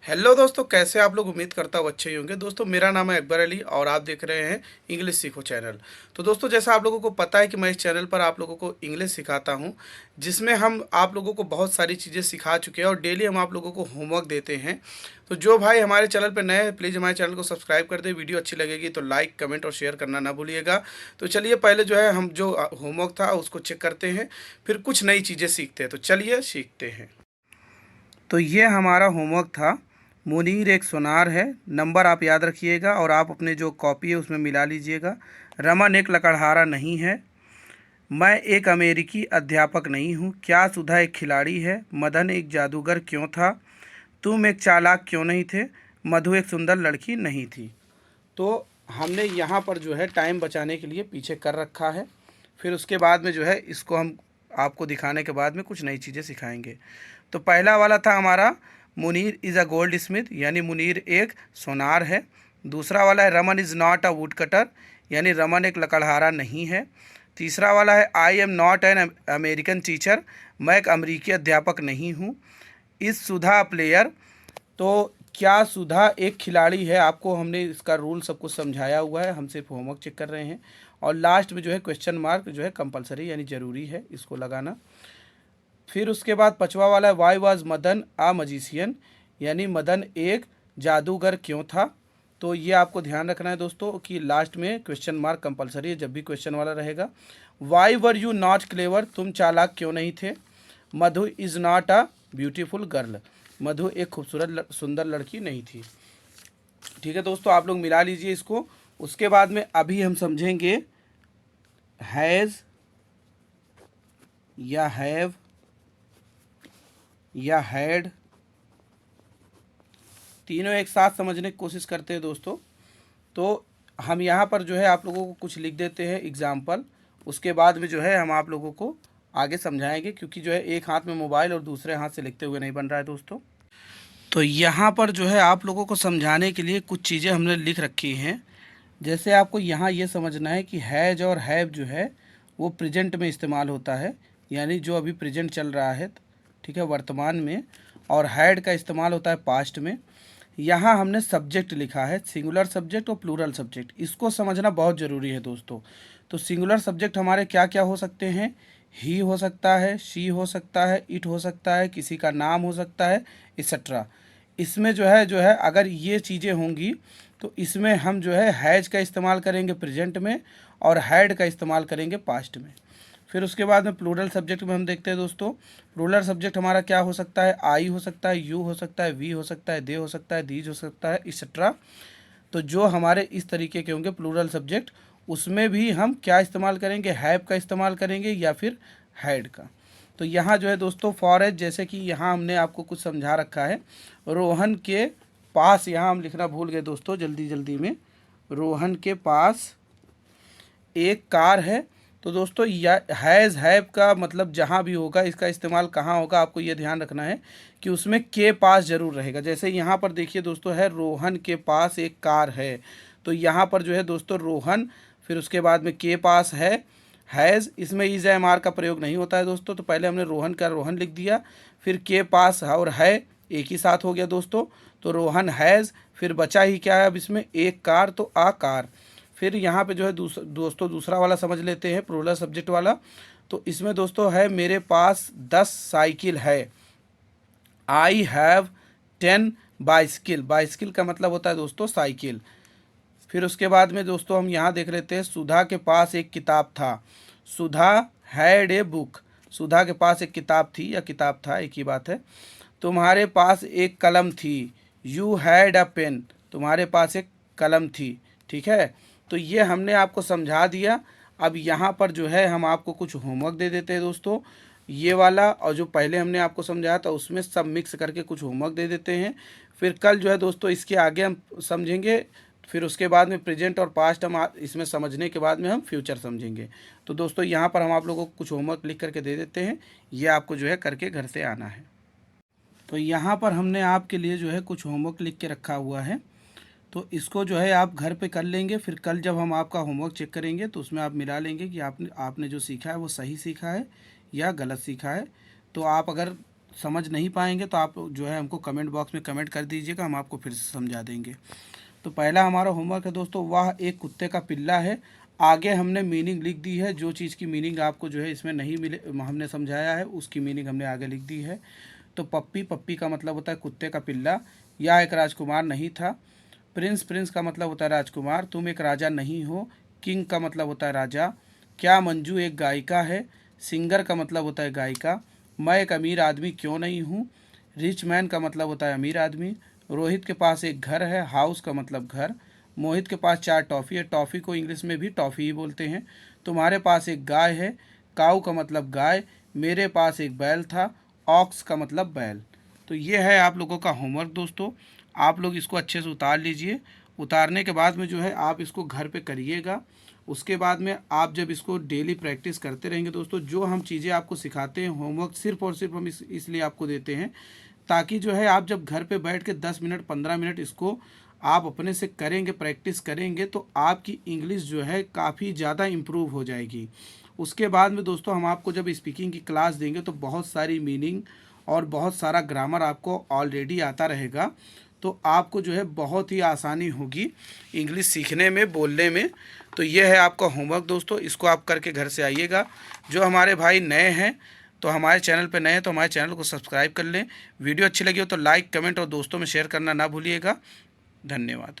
Hello दोस्तों, कैसे आप लोग? उम्मीद करता हूँ अच्छे ही होंगे। दोस्तों, मेरा नाम है अकबर अली और आप देख रहे हैं इंग्लिश सीखो चैनल। तो दोस्तों, जैसा आप लोगों को पता है कि मैं इस चैनल पर आप लोगों को इंग्लिश सिखाता हूँ, जिसमें हम आप लोगों को बहुत सारी चीज़ें सिखा चुके हैं और डेली हम आप लोगों को होमवर्क देते हैं। तो जो भाई हमारे चैनल पर नए हैं, प्लीज़ हमारे चैनल को सब्सक्राइब कर दें। वीडियो अच्छी लगेगी तो लाइक, कमेंट और शेयर करना ना भूलिएगा। तो चलिए, पहले जो है हम जो होमवर्क था उसको चेक करते हैं, फिर कुछ नई चीज़ें सीखते हैं। तो चलिए सीखते हैं। तो ये हमारा होमवर्क था। मुनीर एक सोनार है। नंबर आप याद रखिएगा और आप अपने जो कॉपी है उसमें मिला लीजिएगा। रमन एक लकड़हारा नहीं है। मैं एक अमेरिकी अध्यापक नहीं हूँ। क्या सुधा एक खिलाड़ी है? मदन एक जादूगर क्यों था? तुम एक चालाक क्यों नहीं थे? मधु एक सुंदर लड़की नहीं थी। तो हमने यहाँ पर जो है टाइम बचाने के लिए पीछे कर रखा है। फिर उसके बाद में जो है इसको हम आपको दिखाने के बाद में कुछ नई चीज़ें सिखाएंगे। तो पहला वाला था हमारा, Munir is a gold Smith, यानी मुनीर एक सोनार है। दूसरा वाला है Raman is not a would cutter, यानी रमन एक लकड़हारा नहीं है। तीसरा वाला है I am not an American teacher, मैं एक अमरीकी अध्यापक नहीं हूँ। इज़ सुधा प्लेयर, तो क्या सुधा एक खिलाड़ी है? आपको हमने इसका रूल सब कुछ समझाया हुआ है, हम सिर्फ होमवर्क चेक कर रहे हैं। और लास्ट में जो है क्वेश्चन मार्क जो है कंपलसरी यानी ज़रूरी है इसको लगाना। फिर उसके बाद पांचवा वाला है why was Madan a magician, यानी मदन एक जादूगर क्यों था? तो ये आपको ध्यान रखना है दोस्तों कि लास्ट में क्वेश्चन मार्क कंपलसरी है जब भी क्वेश्चन वाला रहेगा। Why were you not clever, तुम चालाक क्यों नहीं थे? Madhu is not a beautiful girl, Madhu एक खूबसूरत सुंदर लड़की नहीं थी। ठीक है दोस्तों, आप लोग मिला लीजिए इसको। उसके बाद में अभी हम समझेंगे हैज़ या हैव या हैड, तीनों एक साथ समझने की कोशिश करते हैं दोस्तों। तो हम यहाँ पर जो है आप लोगों को कुछ लिख देते हैं एग्जाम्पल, उसके बाद में जो है हम आप लोगों को आगे समझाएंगे, क्योंकि जो है एक हाथ में मोबाइल और दूसरे हाथ से लिखते हुए नहीं बन रहा है दोस्तों। तो यहाँ पर जो है आप लोगों को समझाने के लिए कुछ चीज़ें हमने लिख रखी हैं। जैसे आपको यहाँ ये समझना है कि हैज और हैव जो है वो प्रेजेंट में इस्तेमाल होता है, यानी जो अभी प्रेजेंट चल रहा है, ठीक है, वर्तमान में। और हैड का इस्तेमाल होता है पास्ट में। यहाँ हमने सब्जेक्ट लिखा है, सिंगुलर सब्जेक्ट और प्लूरल सब्जेक्ट, इसको समझना बहुत ज़रूरी है दोस्तों। तो सिंगुलर सब्जेक्ट हमारे क्या क्या हो सकते हैं? ही हो सकता है, शी हो सकता है, इट हो सकता है, किसी का नाम हो सकता है, एक्सेट्रा। इसमें जो है अगर ये चीज़ें होंगी तो इसमें हम जो है हैज का इस्तेमाल करेंगे प्रेजेंट में और हैड का इस्तेमाल करेंगे पास्ट में। फिर उसके बाद में प्लूरल सब्जेक्ट में हम देखते हैं दोस्तों, प्लूरल सब्जेक्ट हमारा क्या हो सकता है? आई हो सकता है, यू हो सकता है, वी हो सकता है, दे हो सकता है, दीज हो सकता है, एक्सेट्रा। तो जो हमारे इस तरीके के होंगे प्लूरल सब्जेक्ट, उसमें भी हम क्या इस्तेमाल करेंगे? हैव का इस्तेमाल करेंगे या फिर हैड का। तो यहाँ जो है दोस्तों फॉर एज, जैसे कि यहाँ हमने आपको कुछ समझा रखा है, रोहन के पास, यहाँ हम लिखना भूल गए दोस्तों जल्दी जल्दी में, रोहन के पास एक कार है। तो दोस्तों या हैज़ हैव का मतलब जहाँ भी होगा इसका इस्तेमाल कहाँ होगा, आपको ये ध्यान रखना है कि उसमें के पास ज़रूर रहेगा। जैसे यहाँ पर देखिए दोस्तों है रोहन के पास एक कार है, तो यहाँ पर जो है दोस्तों रोहन, फिर उसके बाद में के पास है हैज़, इसमें इज एम आर का प्रयोग नहीं होता है दोस्तों। तो पहले हमने रोहन का रोहन लिख दिया, फिर के पास और है एक ही साथ हो गया दोस्तों। तो रोहन हैज़, फिर बचा ही क्या है अब इसमें? एक कार, तो आ कार। फिर यहाँ पे जो है दोस्तों दूसरा वाला समझ लेते हैं, प्लूरल सब्जेक्ट वाला। तो इसमें दोस्तों है मेरे पास 10 साइकिल है। आई हैव 10 बाइसिकल, बाइसिकल का मतलब होता है दोस्तों साइकिल। फिर उसके बाद में दोस्तों हम यहाँ देख लेते हैं, सुधा के पास एक किताब था। सुधा हैड ए बुक, सुधा के पास एक किताब थी या किताब था, एक ही बात है। तुम्हारे पास एक कलम थी। यू हैड अ पेन, तुम्हारे पास एक कलम थी। ठीक है, तो ये हमने आपको समझा दिया। अब यहाँ पर जो है हम आपको कुछ होमवर्क दे देते हैं दोस्तों, ये वाला और जो पहले हमने आपको समझाया था उसमें सब मिक्स करके कुछ होमवर्क दे देते हैं। फिर कल जो है दोस्तों इसके आगे हम समझेंगे। फिर उसके बाद में प्रेजेंट और पास्ट हम इसमें समझने के बाद में हम फ्यूचर समझेंगे। तो दोस्तों यहाँ पर हम आप लोगों को कुछ होमवर्क लिख करके दे देते हैं, ये आपको जो है करके घर से आना है। तो यहाँ पर हमने आपके लिए जो है कुछ होमवर्क लिख के रखा हुआ है, तो इसको जो है आप घर पे कर लेंगे। फिर कल जब हम आपका होमवर्क चेक करेंगे तो उसमें आप मिला लेंगे कि आपने आपने जो सीखा है वो सही सीखा है या गलत सीखा है। तो आप अगर समझ नहीं पाएंगे तो आप जो है हमको कमेंट बॉक्स में कमेंट कर दीजिएगा, हम आपको फिर से समझा देंगे। तो पहला हमारा होमवर्क है दोस्तों, वह एक कुत्ते का पिल्ला है। आगे हमने मीनिंग लिख दी है, जो चीज़ की मीनिंग आपको जो है इसमें नहीं मिले हमने समझाया है उसकी मीनिंग हमने आगे लिख दी है। तो पप्पी, पप्पी का मतलब होता है कुत्ते का पिल्ला। यह एक राजकुमार नहीं था। प्रिंस, प्रिंस का मतलब होता है राजकुमार। तुम एक राजा नहीं हो। किंग का मतलब होता है राजा। क्या मंजू एक गायिका है। सिंगर का मतलब होता है गायिका। मैं एक अमीर आदमी क्यों नहीं हूँ। रिच मैन का मतलब होता है अमीर आदमी। रोहित के पास एक घर है। हाउस का मतलब घर। मोहित के पास 4 टॉफ़ी है। टॉफ़ी को इंग्लिश में भी टॉफ़ी ही बोलते हैं। तुम्हारे पास एक गाय है। काऊ का मतलब गाय। मेरे पास एक बैल था। ऑक्स का मतलब बैल। तो ये है आप लोगों का होमवर्क दोस्तों। आप लोग इसको अच्छे से उतार लीजिए। उतारने के बाद में जो है आप इसको घर पे करिएगा। उसके बाद में आप जब इसको डेली प्रैक्टिस करते रहेंगे दोस्तों, जो हम चीज़ें आपको सिखाते हैं होमवर्क सिर्फ़ और सिर्फ हम इसलिए आपको देते हैं ताकि जो है आप जब घर पे बैठ के 10 मिनट 15 मिनट इसको आप अपने से करेंगे, प्रैक्टिस करेंगे, तो आपकी इंग्लिश जो है काफ़ी ज़्यादा इम्प्रूव हो जाएगी। उसके बाद में दोस्तों हम आपको जब स्पीकिंग की क्लास देंगे तो बहुत सारी मीनिंग और बहुत सारा ग्रामर आपको ऑलरेडी आता रहेगा। तो आपको जो है बहुत ही आसानी होगी इंग्लिश सीखने में, बोलने में। तो ये है आपका होमवर्क दोस्तों, इसको आप करके घर से आइएगा। जो हमारे भाई नए हैं तो हमारे चैनल पर नए हैं तो हमारे चैनल को सब्सक्राइब कर लें। वीडियो अच्छी लगी हो तो लाइक, कमेंट और दोस्तों में शेयर करना ना भूलिएगा। धन्यवाद।